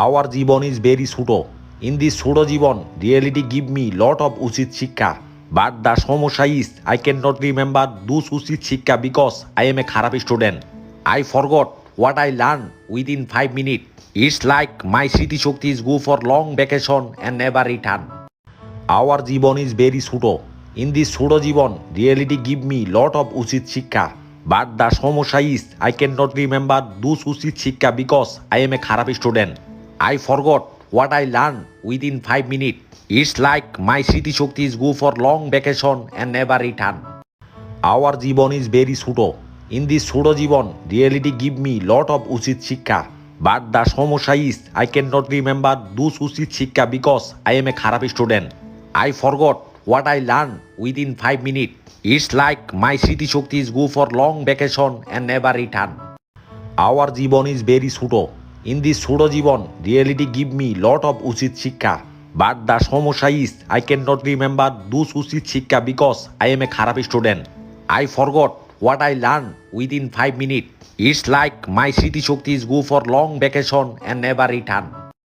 Our Jibon is very ছোট. In this ছোট জীবন, reality give me lot of উচিত শিক্ষা. But the সমস্যা is I cannot remember those উচিত শিক্ষা because I am a খারাপ student. I forgot what I learned within 5 minutes. It's like my স্মৃতিশক্তি is go for long vacation and never return. Our Jibon is very ছোট. In this ছোট জীবন, reality give me lot of উচিত শিক্ষা. But the সমস্যা is I cannot remember those উচিত শিক্ষা because I am a খারাপ student. I forgot what I learned within 5 minutes. It's like my স্মৃতিশক্তি is go for long vacation and never return. Our Jibon is very ছোট. In this ছোট জীবন, reality give me lot of উচিত শিক্ষা. But the সমস্যা is I cannot remember those উচিত শিক্ষা because I am a খারাপ student. I forgot what I learned within 5 minutes. It's like my স্মৃতিশক্তি is go for long vacation and never return. Our Jibon is very ছোট. In this ছোট জীবন, reality give me lot of উচিত শিক্ষা. But the সমস্যা is I cannot remember those উচিত শিক্ষা because I am a খারাপ student. I forgot what I learned within 5 minutes. It's like my স্মৃতিশক্তি is go for long vacation and never return.